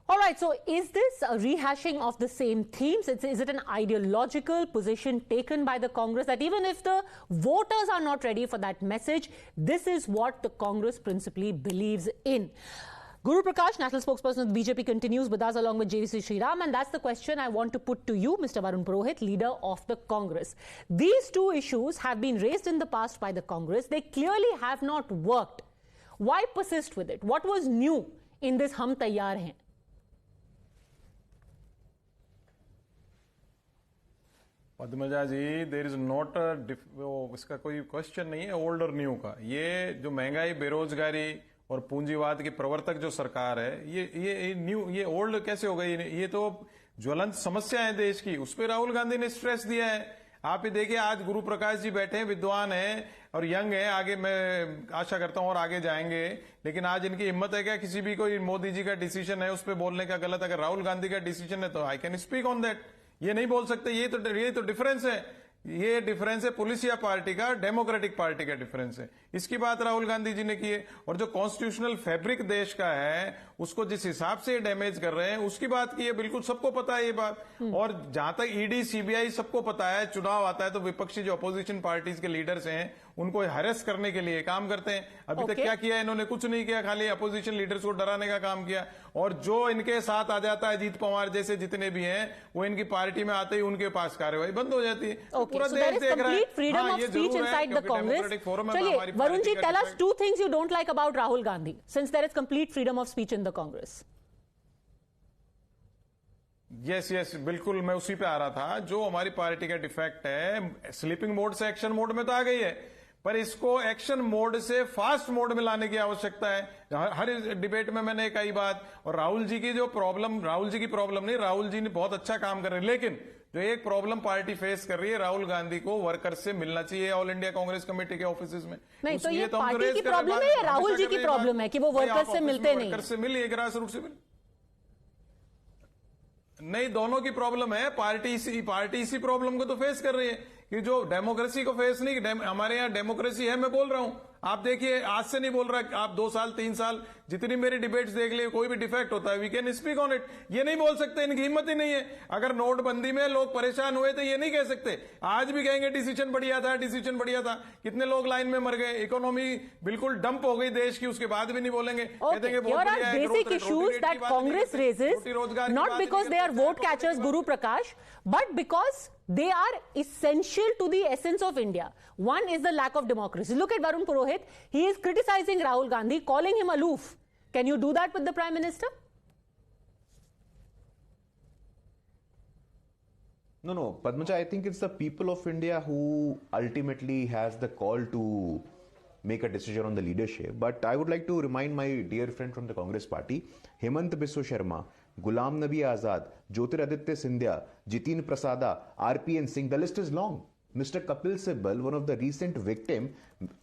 All right, so is this a rehashing of the same themes? Is it an ideological position taken by the Congress that even if the voters are not ready for that message, this is what the Congress principally believes in? Guru Prakash, national spokesperson of the BJP, continues with us along with JVC Sriram, and that's the question I want to put to you, Mr. Varun Purohit, leader of the Congress. These two issues have been raised in the past by the Congress. They clearly have not worked. Why persist with it? What was new in this Hum Taiyar Hain? Padmaja ji, there is not इसका कोई question नहीं है old और new का। ये जो महंगाई, बेरोजगारी और पूंजीवाद की प्रवर्तक जो सरकार है, ये न्यू, ये ओल्ड कैसे हो गई? ये तो ज्वलंत समस्या है देश की, उस पर राहुल गांधी ने स्ट्रेस दिया है। आप ही देखिए, आज गुरु प्रकाश जी बैठे हैं, विद्वान हैं और यंग हैं, आगे मैं आशा करता हूं और आगे जाएंगे, लेकिन आज इनकी हिम्मत है क्या किसी भी कोई मोदी जी का डिसीजन है उस पर बोलने का गलत? अगर राहुल गांधी का डिसीजन है तो I can speak on that. ये नहीं बोल सकते। ये तो डिफरेंस है। ये डिफरेंस है पुलिसिया पार्टी का, डेमोक्रेटिक पार्टी का डिफरेंस है। इसकी बात राहुल गांधी जी ने की है। और जो कॉन्स्टिट्यूशनल फैब्रिक देश का है उसको जिस हिसाब से डैमेज कर रहे हैं उसकी बात की है। बिल्कुल सबको पता है ये बात। और जहां तक ईडी, सीबीआई सबको पता है, चुनाव आता है तो विपक्षी जो अपोजिशन पार्टीज के लीडर्स हैं उनको हरेस करने के लिए काम करते हैं। अभी तक क्या किया इन्होंने? कुछ नहीं किया, खाली अपोजिशन लीडर्स को डराने का काम किया। और जो इनके साथ आ जाता है, अजीत पवार जैसे जितने भी हैं, वो इनकी पार्टी में आते ही उनके पास कार्रवाई बंद हो जाती है। पूरा देश देख रहा है। Freedom of speech inside the Congress. चलिए Varun ji, tell us two things you don't like about Rahul Gandhi since there is complete freedom of speech in the Congress. Yes, बिल्कुल मैं उसी पे आ रहा था। जो हमारी पार्टी का डिफेक्ट है, स्लीपिंग मोड से एक्शन मोड में तो आ गई है, पर इसको एक्शन मोड से फास्ट मोड में लाने की आवश्यकता है। हर डिबेट में मैंने कई बात, और राहुल जी की प्रॉब्लम नहीं, राहुल जी ने बहुत अच्छा काम कर रहे हैं, लेकिन जो एक प्रॉब्लम पार्टी फेस कर रही है, राहुल गांधी को वर्कर्स से मिलना चाहिए ऑल इंडिया कांग्रेस कमेटी के ऑफिस में। नहीं तो ये पार्टी की प्रॉब्लम है या राहुल जी की प्रॉब्लम है कि वो वर्कर्स से मिलते नहीं? वर्कर्स से मिलिए, ग्रास रूट से मिलिए। नहीं, दोनों की प्रॉब्लम है। पार्टी इसी प्रॉब्लम को तो फेस कर रही है कि जो डेमोक्रेसी को फेस नहीं। हमारे यहाँ डेमोक्रेसी है, मैं बोल रहा हूं। आप देखिए, आज से नहीं बोल रहा, आप 2 साल 3 साल जितनी मेरी डिबेट्स देख लिए, कोई भी डिफेक्ट होता है we can speak on it. ये नहीं बोल सकते, इनकी हिम्मत ही नहीं है। अगर नोटबंदी में लोग परेशान हुए तो ये नहीं कह सकते। आज भी कहेंगे डिसीजन बढ़िया था। कितने लोग लाइन में मर गए, इकोनॉमी बिल्कुल डंप हो गई देश की, उसके बाद भी नहीं बोलेंगे। Basic issues that Congress raises not because they are vote catchers, Guru Prakash, but because they are essential to the essence of India. One is the lack of democracy. Look at Varun Purohit. He is criticizing Rahul Gandhi, calling him aloof. Can you do that with the Prime Minister? No, Padmaja, I think it's the people of India who ultimately has the call to make a decision on the leadership. But I would like to remind my dear friend from the Congress party, Hemant Biswa Sharma, Ghulam Nabi Azad, Jyotiraditya Scindia, Jitin Prasada, RPN Singh, the list is long. Mr. Kapil Sibal, one of the recent victim,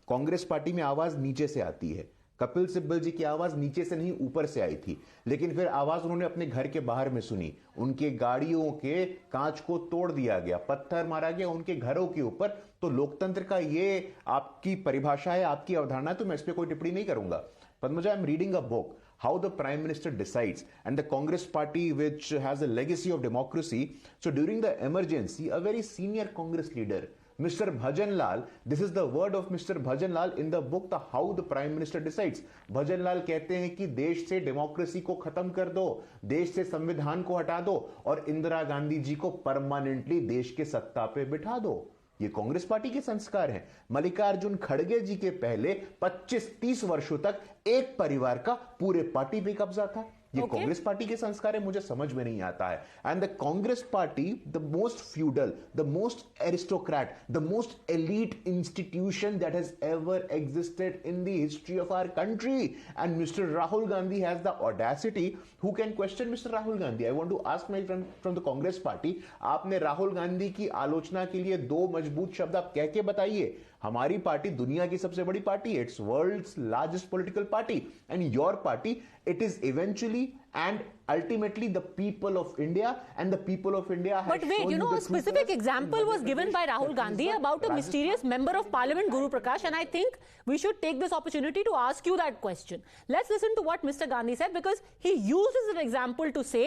Congress party में आवाज नीचे से आती है। कपिल सिब्बल जी की आवाज नीचे से नहीं ऊपर से आई थी, लेकिन फिर आवाज उन्होंने अपने घर के बाहर में सुनी। उनके गाड़ियों के कांच को तोड़ दिया गया, पत्थर मारा गया उनके घरों के ऊपर। तो लोकतंत्र का ये आपकी परिभाषा है, आपकी अवधारणा है, तो मैं इस पर कोई टिप्पणी नहीं करूंगा। Padmaja, I'm reading a book, How the Prime Minister Decides, and the Congress Party, which has a legacy of democracy. So during the emergency, a very senior Congress leader, Mr. Bhajan Lal, this is the word of Mr. Bhajan Lal in the book, the How the Prime Minister Decides. Bhajan Lal कहते हैं कि देश से democracy को खत्म कर दो, देश से संविधान को हटा दो और इंदिरा गांधी जी को परमानेंटली देश के सत्ता पे बिठा दो। ये कांग्रेस पार्टी के संस्कार हैं। मल्लिकार्जुन खड़गे जी के पहले 25-30 वर्षों तक एक परिवार का पूरे पार्टी पे कब्जा था। ये कांग्रेस पार्टी के संस्कार है, मुझे समझ में नहीं आता है। And the Congress party, the most feudal, the most aristocrat, the most elite institution that has ever existed in the history of our country. And mister Rahul Gandhi has the audacity, who can question mister Rahul Gandhi? I want to ask my friend from the Congress party, आपने राहुल गांधी की आलोचना के लिए 2 मजबूत शब्द आप कह के बताइए। हमारी पार्टी दुनिया की सबसे बड़ी पार्टी है, it's world's largest political party, and your party, it is eventually and ultimately the people of India, and the people of India have But wait, a specific example was given by Rahul Gandhi about a mysterious member of parliament, Guru Prakash, and I think we should take this opportunity to ask you that question. Let's listen to what Mr. Gandhi said, because he uses an example to say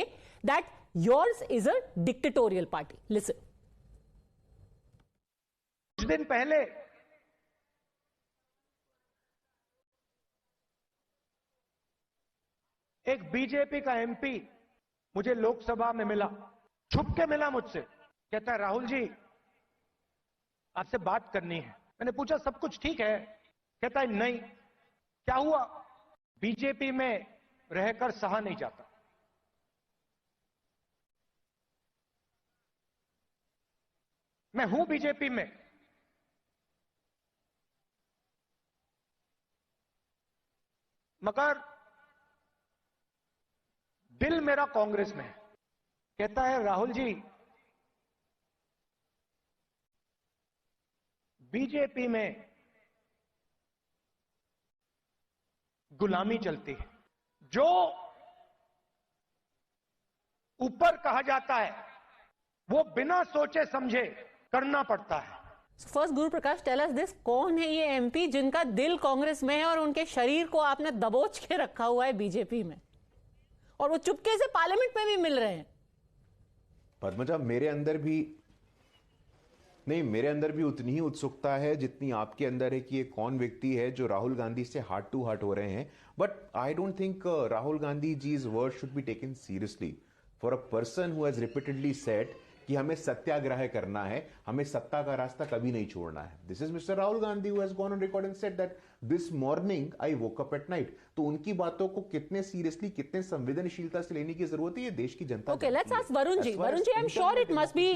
that yours is a dictatorial party. Listen. कुछ दिन पहले एक BJP का MP मुझे लोकसभा में मिला, छुप के मिला मुझसे, कहता है राहुल जी आपसे बात करनी है। मैंने पूछा सब कुछ ठीक है? कहता है नहीं। क्या हुआ? बीजेपी में रहकर सहा नहीं जाता। मैं हूं बीजेपी में, मगर दिल मेरा कांग्रेस में है। कहता है राहुल जी बीजेपी में गुलामी चलती है, जो ऊपर कहा जाता है वो बिना सोचे समझे करना पड़ता है। First Guru Prakash, tell us this, कौन है ये एमपी जिनका दिल कांग्रेस में है और उनके शरीर को आपने दबोच के रखा हुआ है बीजेपी में, और वो चुपके से पार्लियामेंट में भी मिल रहे हैं? पद्मजा, मेरे अंदर भी उतनी ही उत्सुकता है जितनी आपके अंदर है कि ये कौन व्यक्ति है जो राहुल गांधी से हार्ट टू हार्ट हो रहे हैं। But I don't think Rahul Gandhi ji's word should be taken seriously for a person who has repeatedly said कि हमें सत्याग्रह करना है, हमें सत्ता का रास्ता कभी नहीं छोड़ना है। This is mister Rahul Gandhi who has gone on record and said that this morning I woke up at night. तो उनकी बातों को कितने सीरियसली, कितने संवेदनशीलता से लेने की जरूरत है, ये देश की जनता। Okay, let's ask Varun ji. Varun ji, I'm sure it must be,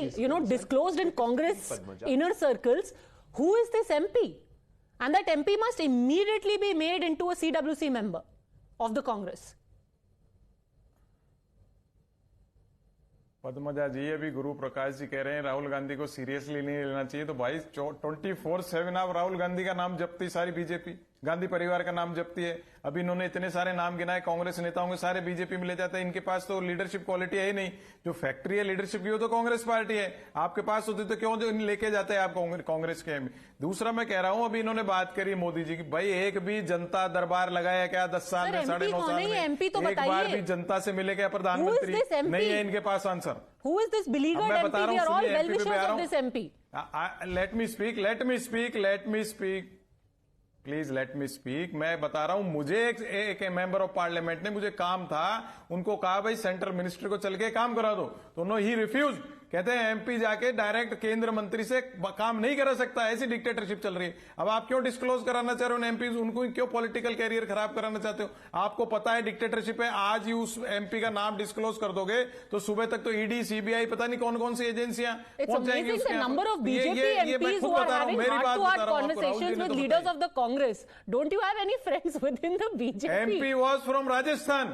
disclosed in Congress inner circles. Who is this MP? And that MP must immediately be made into a CWC member of the Congress. Padmaja जी, अभी गुरु प्रकाश जी कह रहे हैं राहुल गांधी को seriously नहीं लेना चाहिए, तो भाई 24/7 आप राहुल गांधी का नाम जपती सारी बीजेपी, गांधी परिवार का नाम जपती है। अभी इन्होंने इतने सारे नाम गिनाए कांग्रेस नेताओं के, सारे बीजेपी में ले जाते हैं। इनके पास तो लीडरशिप क्वालिटी है ही नहीं। जो फैक्ट्री है लीडरशिप की वो तो कांग्रेस पार्टी है। आपके पास होती तो क्यों जो लेके जाते हैं आप कांग्रेस के? दूसरा मैं कह रहा हूं, अभी इन्होंने बात करी मोदी जी की, भाई एक भी जनता दरबार लगाया क्या 10 साल में, 9.5 साल में? एक बार भी जनता से मिले क्या प्रधानमंत्री? नहीं है इनके पास answer. Who is this beleaguered MP? We are all well-wishers of this MP. Let me speak. Please let me speak. मैं बता रहा हूं, मुझे एक मेंबर ऑफ पार्लियामेंट ने, मुझे काम था, उनको कहा भाई सेंट्रल मिनिस्टर को चल के काम करा दो, तो नो ही रिफ्यूज। कहते हैं एमपी जाके डायरेक्ट केंद्र मंत्री से काम नहीं करा सकता, ऐसी डिक्टेटरशिप चल रही है। अब आप क्यों डिस्क्लोज कराना चाह रहे हो एमपी? उनको क्यों पॉलिटिकल कैरियर खराब कराना चाहते हो? आपको पता है डिक्टेटरशिप है। आज ही उस एमपी का नाम डिस्क्लोज कर दोगे तो सुबह तक तो ईडी, सीबीआई, पता नहीं कौन कौन सी एजेंसियां पहुंच जाएंगी उसके यहाँ। मेरी बात बता रहा हूं। Congress. Don't you have any friends within the BJP? MP was from Rajasthan.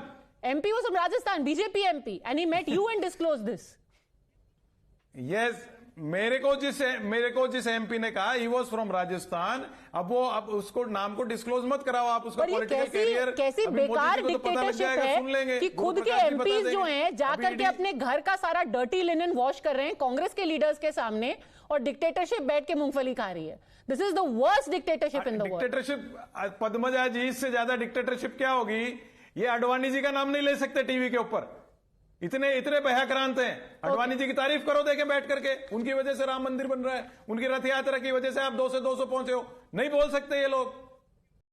MP was from Rajasthan, BJP MP, and he met you and disclosed this. Yes, मेरे को जिस एमपी ने कहा he was from राजस्थान, अब उसको नाम को disclose मत कराओ आप, उसका पॉलिटिकल कैरियर। कैसी बेकार डिक्टेटरशिप है कि खुद के एमपीज जो हैं जाकर के अपने घर का सारा डर्टी लिनन वॉश कर रहे हैं कांग्रेस के लीडर्स के सामने, और डिक्टेटरशिप बैठ के मूंगफली खा रही है। This is the worst dictatorship in the world. Dictatorship Padmaja ji, इससे ज्यादा डिक्टेटरशिप क्या होगी? ये अडवाणी जी का नाम नहीं ले सकते टीवी के ऊपर, इतने भयाक्रांत हैं। अडवाणी जी की तारीफ करो देखे बैठ करके, उनकी वजह से राम मंदिर बन रहा है, उनकी रथ यात्रा की वजह से आप 200 पहुंचे हो। नहीं बोल सकते ये लोग।